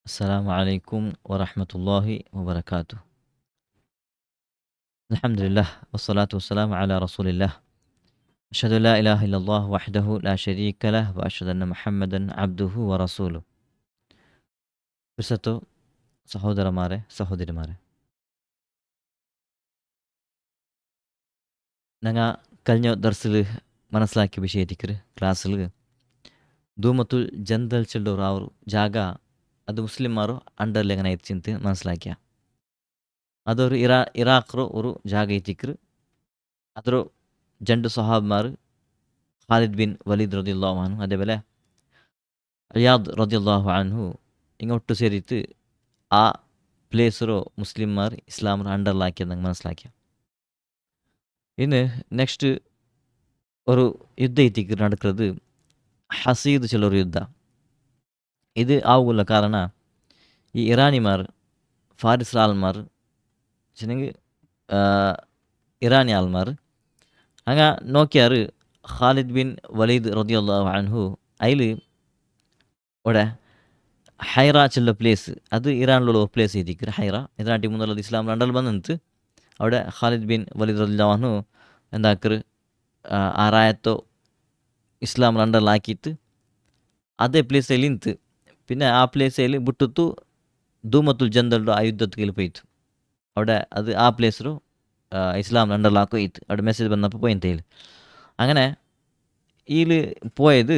السلام عليكم ورحمة الله وبركاته. الحمد لله والصلاة والسلام على رسول الله. أشهد أن لا إله إلا الله وحده لا شريك له وأشهد أن محمدا عبده ورسوله. ಬಿರ್ಸತ್ತು ಸಹೋದರಮಾರೆ ಸಹೋದರಿಮಾರೆ, ഞങ്ങ കഴിഞ്ഞ ദർസിൽ മനസ്സിലാക്കിയ വിഷയത്തിക്ക് ക്ലാസ്സിൽ ಧೂಮತುಲ್ ಜಂದಲ್ ಚೆಲ್ಲೋರು ಅವರು ಜಾಗ ಅದು ಮುಸ್ಲಿಮಾರು ಅಂಡರ್ಲಿ ಎങ്ങനെ ಐತಿ ಅಂತ മനസ്സിലാക്കിയ അതൊരു ഇറാഖ്റോ ഒരു ಜಾಗ ಐತಿಕ್ರು ಅದರ ಜಂಡು ಸಹಾಬ್ಮಾರ್ ಖಾಲಿದ್ ಬಿನ್ ವಲೀದ್ ರದಿಯಲ್ಲಾಹು ಅನ್ಹು അതേപോലെ റിയാദ് റളിയല്ലാഹു അൻഹു ഇങ്ങോട്ട് ಸೇರಿತ್ತು ಆ ಪ್ಲೇಸರು ಮುಸ್ಲಿಮಾರ್ ಇಸ್ಲಾಮರ ಅಂಡರ್ಲಾಕಿಯದಂಗೆ മനസ്സിലാക്കിയ ಇನ್ನು ನೆಕ್ಸ್ಟ್ ஒரு யுத்த ஐத்திக்கு நடக்கிறது ஹசீது சொல்லொரு யுத்த. இது ஆவுள்ள ಕಾರಣ ಈ ಇರಾನಿಮಾರ್ ಫಾರಿಸ್ ಆಲ್ಮಾರ್ ಚಿನಂಗೆ ಇರಾನಿ ಆಲ್ಮಾರ್ ಹಂಗ ನೋಕ್ಯಾರು ಖಾಲಿದ್ ಬಿನ್ ವಲೀದ್ ರದಿಯಲ್ಲಾಹು ಅನ್ಹು അതിൽ ഇവിടെ ഹൈറ ചെല്ല പ്ലേസ് അത് ഇറാനിലുള്ള ഒരു പ്ലേസ് എത്തിക്കുക. ഹൈറ ഇതിനാട്ടി മുന്നുള്ളത് ഇസ്ലാം രണ്ടാൽ ಬಂದಂತು അവിടെ ഖാലിദ് ബിൻ വലീദ് റളിയല്ലാഹു അൻഹു എന്താക്കറ് ಆ ರಾಯತ್ತು ಇಸ್ಲಾಂ രണ്ടാലാക്കിയിട്ട് അതേ പ്ലേസിൽ നിಂತು പിന്നെ ആ പ്ലേസിൽ ಬಿಟ್ಟಿತ್ತು ಧೂಮತುಲ್ ಜಂದಲ್ಡು ಆ ಯುದ್ಧಕ್ಕೆ പോയിട്ട് അവിടെ അത് ആ പ്ലേസರು ഇസ്ലാം രണ്ടാലാക്കിയിട്ട് അവിടെ മെസ്സേജ് വന്നപ്പോൾ പോയി ಹೇಳಿ അങ്ങനെ ഇതിൽ പോയത്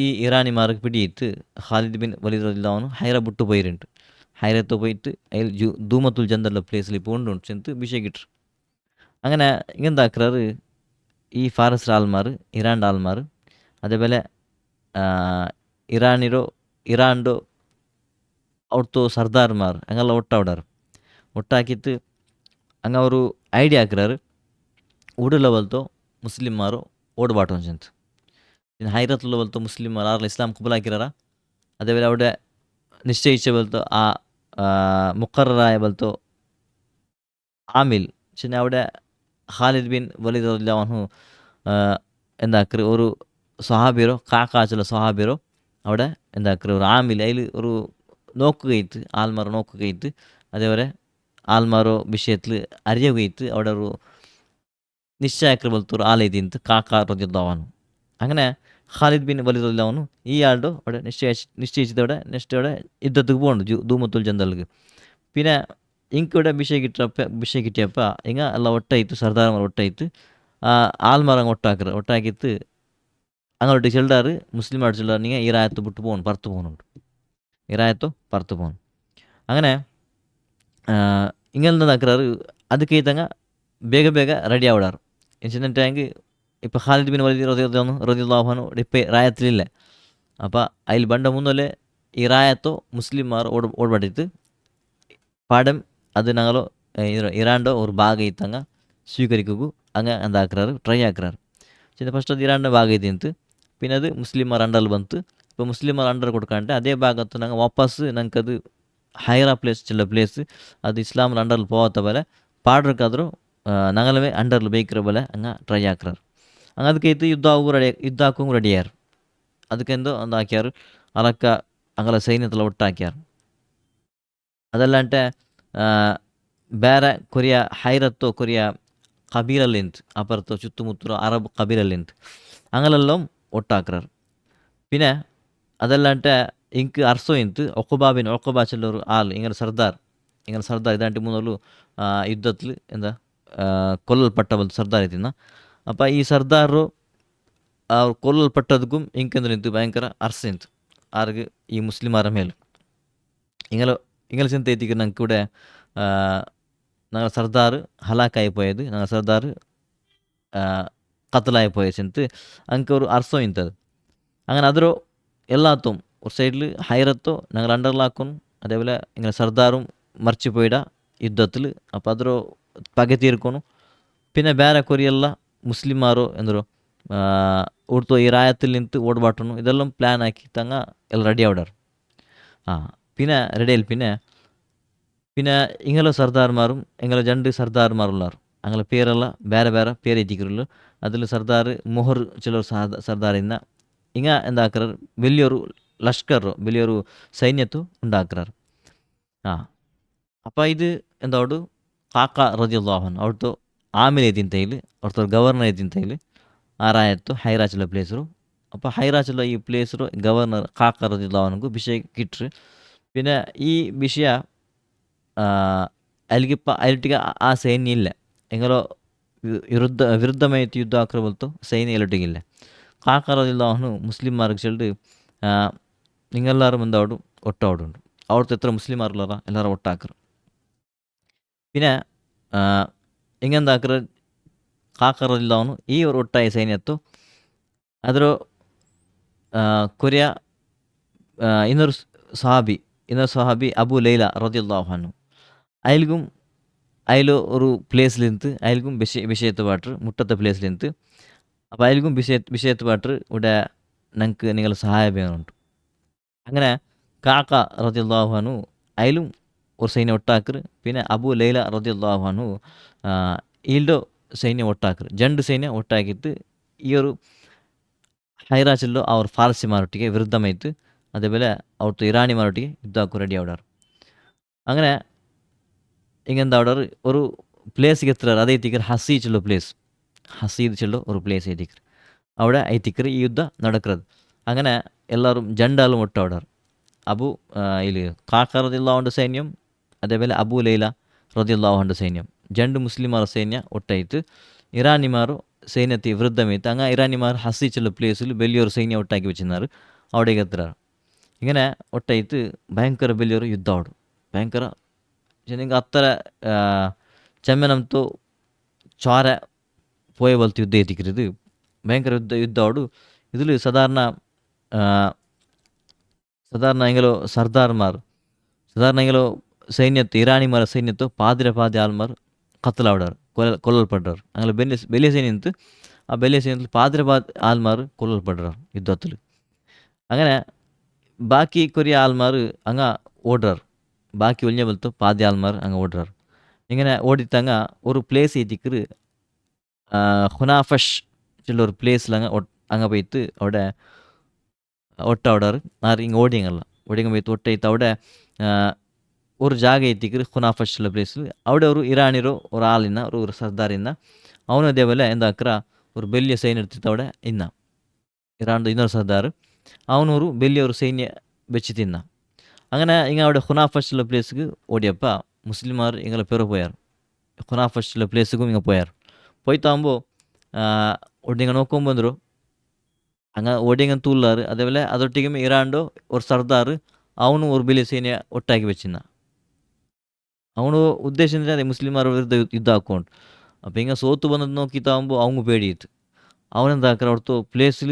ഈ ഇറാനിമാർക്ക് പിടിയിട്ട് ഖാലിദ് ബിൻ വലീദ് റളിയല്ലാഹു അൻഹു ഹൈറ ಬಿಟ್ಟು പോയിട്ടുണ്ട്. ഹൈറത്ത് പോയിട്ട് അതിൽ ധൂമത്തുൽ ജന്തലുള്ള പ്ലേസിൽ പോകണ്ടുണ്ട് ചെന്ന് വിഷയിക്കിട്ടു. അങ്ങനെ ഇങ്ങെന്താക്കാറ് ഈ ഫാരസ് ആൾമാർ ഇറാൻ്റെ ആൾമാർ അതേപോലെ ಇರಾನ್ದು ಅವ್ರದ್ದು ಸರ್ದಾರ್ಮಾರ್ ಹಂಗೆಲ್ಲ ಒಟ್ಟಾಡ್ಯಾರ. ಒಟ್ಟಾಕಿತ್ತು ಹಂಗೆ ಅವರು ಐಡಿಯಾ ಹಾಕ್ಯಾರು ಉಡು ಲೆವೆಲ್ತು ಮುಸ್ಲಿಮಾರು ಓಡ್ಬಾಟು ಅಂತ. ಇನ್ನು ഹൈറത്ത് ലെവലത്തെ മുസ്ലിംമാർ ആരെല്ലാം ഇസ്ലാം കബൂലാക്കിയാറാ അതേപോലെ അവിടെ നിശ്ചയിച്ച പോലത്തെ ആ മുഖററായ പോലത്തെ ആമിൽ പിന്നെ അവിടെ ഖാലിദ് ബിൻ വലീദ് റളിയല്ലാഹു അൻഹു എന്താക്കറ് ഒരു സ്വഹാബിയരോ കാക്കാച്ചുള്ള സ്വഹാബിയരോ അവിടെ എന്താക്കറ് ഒരു ആമിൽ അതിൽ ഒരു നോക്കുകയിട്ട് ആൽമാർ നോക്കുകയിട്ട് അതേപോലെ ആൽമാരോ വിഷയത്തിൽ അറിയുകയിട്ട് അവിടെ ഒരു നിശ്ചയാക്കർ പോലത്തെ ഒരു ആലയത്തിന്ന് കാക്ക റളിയല്ലാഹു അൻഹു. അങ്ങനെ ഖാലിദ് ബിൻ വലീദ് റളിയല്ലാഹു അൻഹു ഈ ആളുടെ അവിടെ നിശ്ചയിച്ചതോടെ നെക്സ്റ്റ് അവിടെ യുദ്ധத்துக்கு പോകുന്നുണ്ട് ധൂമത്തുൽ ജന്തൽക്ക്. പിന്നെ ಇಂಕಿവിടെ ವಿಷಯ ಕಿಟ್ಟಿಯಪ್ಪ ಹಿಂಗೆ ಎಲ್ಲ ಒಟ್ಟಾಯಿತು ಸರ್ದಾರ್ಮಾರ್ ಒಟ್ಟಾಯಿತು ಆಲ್ಮಾರ್ ಹಂಗೆ ಒಟ್ಟಾಕಿತ್ತು അങ്ങോട്ട് ചെല്ലാറ് മുസ്ലിമായിട്ട് ചെല്ലാറ് നിങ്ങൾ ഈ രായത്ത് വിട്ട് പോകണം പുറത്ത് പോകുന്നുണ്ട് ഈ രായത്തോ പുറത്ത് പോകണം. അങ്ങനെ ഇങ്ങനെ നടക്കാറ് ಅದಕ್ಕೆ ಇದ್ದಂಗೆ ಬೇಗ ರೆಡಿ ಆವಿಡಾರು. ಎನ್ಸಿಡೆಂಟ್ ಆಗಿ ഇപ്പോൾ ഖാലിദ് ബിൻ വലീദ് റളിയല്ലാഹു അൻഹു ഇപ്പോൾ ರಾಯತ್ಲಿಲ್ಲ. അപ്പോൾ അതിൽ ಬಂಡ മുന്നല്ലേ ഈ ರಾಯತ್ತೋ ಮುಸ್ಲಿಮಾರು ಓಡ್ಬಾಡಿತ್ತು പാടം അത് ഞങ്ങൾ ഇറാൻ്റെ ഒരു ഭാഗം ഇത്തങ്ങ സ്വീകരിക്കുകയും അങ്ങ് എന്താക്കാറ് ട്രೈ ആക്കാറ്. ചിന്ന ಫಸ್ಟ್ ಅದು ಇರಾನ್ನ ಭಾಗ ಇದೆ ಅಂತ പിന്നെ ಅದು ಮುಸ್ಲಿಮರ ಅಂಡರ್ ಬಂತು. ഇപ്പോൾ ಮುಸ್ಲಿಮರ ಅಂಡರ್ കൊടുക്കാണ്ട് അതേ ഭാഗത്ത് ഞങ്ങൾ ವಾಪಸ್ ഞങ്ങൾക്കത് ഹൈറ ಪ್ಲೇಸ್ ചെല്ല ಪ್ಲೇಸ್ ಅದು ಇಸ್ಲಾಮರ ಅಂಡರ್ಲಿ പോകാത്ത പോലെ പാടർക്കാದರೂ ഞങ്ങളെ ಅಂಡರ್ಲಿ ಬೇಕಿರೋ പോലെ അങ്ങ് ಟ್ರೈ ಆಕ್ರಾರು. ಹಂಗೆ ಅದಕ್ಕೆ ಇತ್ತು ಯುದ್ಧ ಹಾಕೋಂಗೆ ರೆಡಿಯಾರು. ಅದಕ್ಕೆಂದು ಒಂದು ಹಾಕ್ಯಾರು ಅಲಕ್ಕ ಅಂಗಲ ಸೈನ್ಯತೆಲ್ಲ ಒಟ್ಟಾಕ್ಯಾರು. ಅದಲ್ಲಂటే ಬೇರೆ ಕೊರಿಯಾ ಹೈರತ್ತೋ ಕೊರಿಯಾ ಕಬೀಲಲ್ಲಿಂತ ಅಪರತ್ತೋ ചുറ്റുമുತ್ತರೋ അറബ് കബീലല്ലിಂತ അങ്ങനെല്ലാം ഒട്ടാക്കാറ്. പിന്നെ അതല്ലാണ്ട് എനിക്ക് അർസോയിന്ത് ഒക്കബ ചെല്ലൊരു ആൾ ഇങ്ങനെ സർദാർ ഇതാണ്ട് മൂന്നോളു യുദ്ധത്തിൽ എന്താ ಕೊಲ್ಲಲ್ಪಟ್ಟ ಒಂದು ಸರ್ದಾರ್ ಐತಿನ. അപ്പോൾ ಈ ಸರ್ದಾರರು ಅವ್ರು ಕೊಲ್ಲಲ್ಪಟ್ಟದಕ್ಕೂ ಇಂಕೆಂದ್ರೆ ನಿಂತು ಭಯಂಕರ ಅರ್ಸಿಂತು ಆರ್ಗೆ ಈ ಮುಸ್ಲಿಮಾರ ಮೇಲೆ ഇങ്ങനെ ചിന്ത എത്തിക്കുന്ന ഞങ്ങൾക്ക് ഇവിടെ ഞങ്ങളുടെ സർദാർ ഹലാക്കായിപ്പോയത് ഞങ്ങളുടെ സർദാർ കത്തലായിപ്പോയത് ചിന്ത് അങ്ങക്ക് ഒരു അർത്ഥം ಇಂಥದ್ದು. അങ്ങനെ അതൊരു എല്ലാത്തും ഒരു സൈഡിൽ ഹൈറത്തോ ഞങ്ങൾ അണ്ടറിലാക്കും അതേപോലെ ഇങ്ങനെ സർദാറും മറിച്ച് പോയിട യുദ്ധത്തിൽ. അപ്പോൾ അതൊരു പക തീർക്കണം. പിന്നെ ಬೇರೆ ಕೊರಿಯೆಲ್ಲ ಮುಸ್ಲಿಮಾರು ಎಂದರು ಉಡ್ತು ಈ ರಾಯത്തിൽ ನಿಂತು ಓಡ್ಬಾಟನು ಇದೆಲ್ಲ ಪ್ಲ್ಯಾನ್ ಹಾಕಿ ತಂಗ ಎಲ್ಲ ರೆಡಿ ಆವಿಡಾರು. പിന്നെ റെഡിയായി പിന്നെ ഇങ്ങനെ സർദാർമാരും എങ്ങനെ രണ്ട് സർദാർമാരുള്ളാർ അങ്ങനെ പേരെಲ್ಲ ಬೇರೆ പേര് എത്തിക്കുള്ളൂ. അതിൽ സർദാർ ಮೊಹರ್ ചിലർ സർദാർ ഇന്ന ഇങ്ങ എന്താക്കാറ് വലിയൊരു ലഷ്കർ വലിയൊരു സൈന്യത്തു ഉണ്ടാക്കുറാറ്. ആ അപ്പോൾ ഇത് ಎಂದವಡು ಕಾಕ ರದಿಯಲ್ಲಾಹನ್ ಅವ್ರದ್ದು ಆಮೇಲೆ ಇದ್ದಿಂತೈಲಿ ಅವ್ರದ್ದು ಗವರ್ನರ್ ಇದ್ದಿಂತೈಲಿ ಆರಾಯತ್ತು ಹೈರಾಚಲ ಪ್ಲೇಸರು അപ്പോൾ ഹൈറാച്ചുള്ള ഈ പ്ലേസർ ഗവർണർ കാക്ക റദിയല്ലാഹുവിനു വിഷയം കിട്ടു. പിന്നെ ഈ വിഷയ ಅಲ್ಲಿಗಿಪ್ಪ ಅಲ್ಲಿಟ್ಟಿಗೆ ಆ ಸೈನ್ಯ ಇಲ್ಲ ಎಂಗಲೋ ವಿರುದ್ಧಮೈತಿ ಯುದ್ಧ ಹಾಕ್ರೆ ಬಲ್ತು ಸೈನ್ಯ ಎಲ್ಲೊಟ್ಟಿಗಿಲ್ಲ. ಕಾಕ റളിയല്ലാഹു മുസ്ലിം മാർക്ക് ചെല്ലിട്ട് നിങ്ങളെല്ലാവരും എന്താവടും ഒട്ടാവടുണ്ട് അവിടുത്തെ എത്ര മുസ്ലിംമാരുള്ളവരാ എല്ലാവരും ഒട്ടാക്കറ്. പിന്നെ ಹಿಂಗೆಂದಾಕ್ರೆ ಕಾಕ റളിയല്ലാഹു ಈ ഒരു ഒട്ടായ സൈന്യത്തു ಅದರ ಕೊರಿಯ ಇನ್ನೊരു സഹാബി അബു ലൈല റളിയല്ലാഹു അൻഹു അയൽക്കും ഒരു പ്ലേസിലിരുന്ന് അയൽക്കും വിഷയത്ത് പാട്ട് മുട്ടത്തെ പ്ലേസിലിരുന്ന് അപ്പോൾ അയൽക്കും വിഷയത്ത് പാട്ട് ഇവിടെ ഞങ്ങൾക്ക് നിങ്ങൾ സഹായം വേണമുണ്ട്. അങ്ങനെ കാക്ക റളിയല്ലാഹു അൻഹു അയലും ഒരു സൈന്യം ഒട്ടാക്കറ്. പിന്നെ അബു ലൈല റളിയല്ലാഹു അൻഹു ഈൽഡോ സൈന്യം ഒട്ടാക്കറ്. രണ്ട് സൈന്യം ഒട്ടാക്കിയിട്ട് ഈ ഒരു ഹൈറാച്ചിലോ അവർ ഫാർസിമാരൊട്ടിಗೆ വിരുദ്ധമായിട്ട് അതേപോലെ അവിടുത്തെ ഇറാനിമാരൊട്ടിಗೆ യുദ്ധ ಹಾಕೋ ರೆಡಿ ಆವಡಾರು. അങ്ങനെ ಹಿಂಗೆಂದ ಆವಡಾರು ഒരു പ്ലേസിಗೆ എത്തുறாரு. അതേ എത്തിക്കറ് ഹസീച്ചുള്ള പ്ലേസ്, ഹസീദ് ചെല്ലോ ഒരു പ്ലേസ് എത്തിക്കറ്. അവിടെ എത്തിക്കറ് ഈ യുദ്ധ നടക്കുന്നത്. അങ്ങനെ എല്ലാവരും ജണ്ടാലും ഒട്ടാവടാറ്. അബു ಇಲ್ಲಿ ಕಾಕ റളിയല്ലാഹു സൈന്യം അതേപോലെ ಅಬು ಲೈಲ റളിയല്ലാഹು ಸೈನ್ಯಂ ಜಂಡು ಮುಸ್ಲಿಮರ ಸೈನ್ಯ ಒಟ್ಟಾಯಿತು. ಇರಾನಿಮಾರು സൈന്യത്തെ വിരുദ്ധമായിട്ട് അങ്ങ് ഇറാനിമാർ ഹസീച്ചുള്ള പ്ലേസിൽ വലിയൊരു സൈന്യം ഒട്ടാക്കി വെച്ചിരുന്നാറ്. അവിടേക്ക് എത്തുறாರು. ഇങ്ങനെ ഒട്ടായിട്ട് ഭയങ്കര വലിയൊരു യുദ്ധം ആവಡು. ഭയങ്കര ನಿಂಗೆ ಹತ್ತರ ಚೆಮ್ಮೆನಂತೂ ಚಾರ പോയ പോലത്തെ യുദ്ധം എത്തിക്കരുത്. ഭയങ്കര യുദ്ധം ആവಡು. ഇതിൽ സാധാരണ എങ്കിലോ സാധാരണ എങ്കിലോ സൈന്യത്ത് ഇറാനിമാರ സൈന്യತ್ತು പാതി ആൾമാർ കത്തലാവടാറ്, കൊല്ലൽപ്പെട്ടവർ. അങ്ങനെ വലിയ സൈന്യത്ത് ആ വലിയ സൈന്യത്തിൽ പാതി ആൾമാർ കൊല്ലൽപ്പെട്ടവർ യുദ്ധത്തിൽ. അങ്ങനെ ബാക്കി കൊറിയ ആൾമാർ അങ്ങ് ഓടുறாರು. ബാക്കി ഒഴിഞ്ഞ പോലത്തെ പാതി ആൾമാർ അങ്ങ് ഓടുறாರು. ഇങ്ങനെ ഓടിത്തങ്ങ ഒരു പ്ലേസ് എത്തിക്കറ് ഹുനാഫഷ് ചില ഒരു പ്ലേസിൽ അങ്ങ് പോയിട്ട് അവിടെ ഒട്ടാവടാറ്. ആറ് ഇങ്ങ് ഓടിയങ്ങല്ല പോയിട്ട് ഒട്ടായിട്ട് അവിടെ ഒരു ಜಾಗ എത്തിക്കറ് ഹുനാഫഷ് ഉള്ള പ്ലേസിൽ. അവിടെ ഒരു ഇറാനിರೋ ഒരു ആളിന്ന ഒരു സർദാർ ഇന്ന അവനും അതേപോലെ എന്താക്കറ ഒരു വലിയ സൈന്യം എടുത്തിട്ട് അവിടെ ഇന്ന ഇറാൻ്റെ ಇನ್ನೊരു സർദാർ ಅವನು ഒരു വലിയൊരു സൈന്യ വെച്ച് തിന്ന. അങ്ങനെ ഇങ്ങനെ അവിടെ ഹുനാഫഷ് ഉള്ള പ്ലേസിക്ക് ഓടിയപ്പ മുസ്ലിംമാർ ഇങ്ങനെ പേര് പോയാർ. ഹുനാഫഷ് ഉള്ള പ്ലേസിക്കും ഇങ്ങനെ പോയാർ. പോയിത്താകുമ്പോൾ ഒടിങ്ങ നോക്കുമ്പോൾ ಬಂದರು അങ്ങ് ഓടിയങ്ങ തൂള്ളാറ്. അതേപോലെ അതൊട്ടിക്കും ഇറാണ്ടോ ഒരു സർദാർ ಅವನು ഒരു വലിയ സൈന്യ ഒട്ടാക്കി വെച്ചിരുന്ന. ಅವನು ಉದ್ದೇಶ ಅಂದರೆ ಅದೇ ಮುಸ್ಲಿಮರ ವಿರುದ್ಧ ಯುದ್ಧ ಹಾಕ್ಕೊಂಡು അപ്പോൾ ಹಿಂಗೆ ಸೋತು ಬಂದದ್ದು നോക്കിത്താകുമ്പോൾ അവങ്ങ് പേടിയിತ್ತು. അവനെന്താക്കറ അവിടുത്തെ പ്ലേസിൽ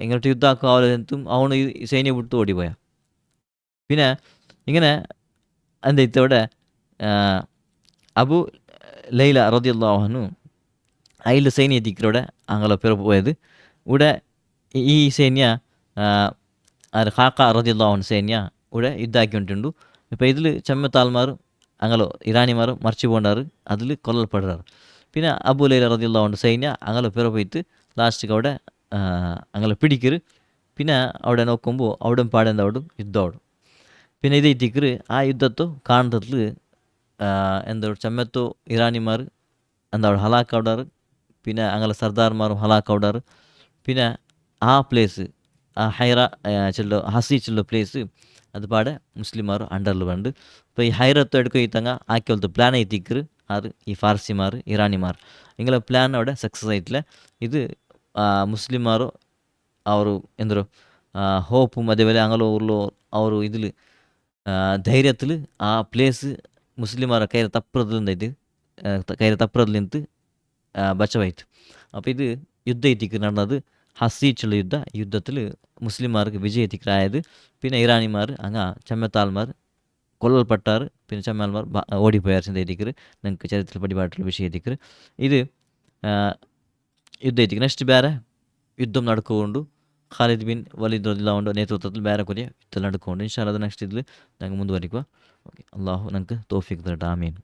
ഇങ്ങോട്ട് യുദ്ധം ആക്കാവലെന്തും അവന് ഈ സൈന്യം വിട്ട് ഓടിപ്പോയ. പിന്നെ ഇങ്ങനെ എന്തായിತ್ತು അവിടെ അബു ലൈല റളിയല്ലാഹു അൻഹു അതിൽ സൈന്യ എത്തിക്കറവിടെ അങ്ങനെ പേര് പോയത്. ഇവിടെ ഈ സൈന്യ കാക്ക റളിയല്ലാഹു അൻഹു സൈന്യ ഇവിടെ യുദ്ധാക്കിക്കൊണ്ടുണ്ട്. ഇപ്പോൾ ഇതിൽ ചെമ്മത്താൽമാർ അങ്ങനെ ഇറാനിമാർ മറിച്ച് പോകണ്ടാറ്, അതിൽ കൊല്ലപ്പെടുறாரு. പിന്നെ അബു ലൈല റളിയല്ലാഹു അൻഹു സൈന്യ അങ്ങനെ പേര് പോയിട്ട് ലാസ്റ്റിക്ക് അവിടെ അങ്ങനെ പിടിക്കറ്. പിന്നെ അവിടെ നോക്കുമ്പോൾ അവിടെ പാടെന്താവടും യുദ്ധം ആവടും. പിന്നെ ഇത് എത്തിക്കറ് ആ യുദ്ധത്തു കാണത്തിൽ എന്താ ചെമ്മത്തു ഇറാനിമാർ എന്താ ഹലാക്കവിടാറ്. പിന്നെ അങ്ങനെ സർദാർമാരും ഹലാക്കവിടാറ്. പിന്നെ ആ പ്ലേസ് ആ ചെല്ലോ ഹസി ചെല്ലോ പ്ലേസ് അത് പാടെ മുസ്ലിംമാർ അണ്ടറിൽ വേണ്ട. ഇപ്പോൾ ഈ ഹൈറത്ത് എടുക്കുക ഈ തങ്ങ ആക്കിയോളത്തെ പ്ലാൻ എത്തിക്കറ് ആറ് ഈ ഫാർസിമാർ ഇറാനിമാർ ഇങ്ങനെ പ്ലാൻ അവിടെ സക്സസ് ആയിട്ടില്ല. ഇത് ಮುಸ್ಲಿಮರು ಅವರು ಎಂದರು ಹೋಪು അതേപോലെ അങ്ങനെ ഉള്ള ಅವರು ഇതിൽ ധൈര്യത്തിൽ ആ പ്ലേസ് മുസ്ലിമರ കയ്യിൽ തപ്പുറതിലിരുന്ന് ബച്ചവായിತ್ತು. അപ്പോൾ ഇത് യുദ്ധം എത്തിക്ക് നടന്നത് ഹസീച്ചുള്ള യുദ്ധത്തിൽ മുസ്ലിംമാർക്ക് വിജയം എത്തിക്കായത്. പിന്നെ ഇറാനിമാർ അങ്ങ് ചെമ്മത്താൽമാർ കൊല്ലപ്പെട്ടാറ്. പിന്നെ ചെമ്മാൽമാർ ഓടിപ്പോയാർ ചിന്തയിട്ടിക്കറ്. നിങ്ങൾക്ക് ചരിത്രത്തിൽ പഠിപ്പായിട്ടുള്ള വിഷയം എത്തിക്കറ് ഇത് ಯುದ್ಧ ಐತಿ. ನೆಕ್ಸ್ಟ್ ಬೇರೆ ಯುದ್ಧ ನಡ್ಕೊಂಡು ಖಾಲಿದ್ ಬಿನ್ ವಲೀದ್ ರದಿಯಲ್ಲಾಹು ನೇತೃತ್ವದಲ್ಲಿ ಬೇರೆ ಕೊರಿಯ ಯುದ್ಧ ನಡ್ಕೊಂಡು ಇನ್ಶಾಅಲ್ಲಾಹ್ ನೆಕ್ಸ್ಟ್ ಇದ್ಲು ನಂಗೆ ಮುಂದುವರಿക്കുക. ಓಕೆ, ಅಲ್ಲಾಹು ನಂಗೆ ತೌಫೀಕ್ ತರട്ടെ. ಆಮೀನ್.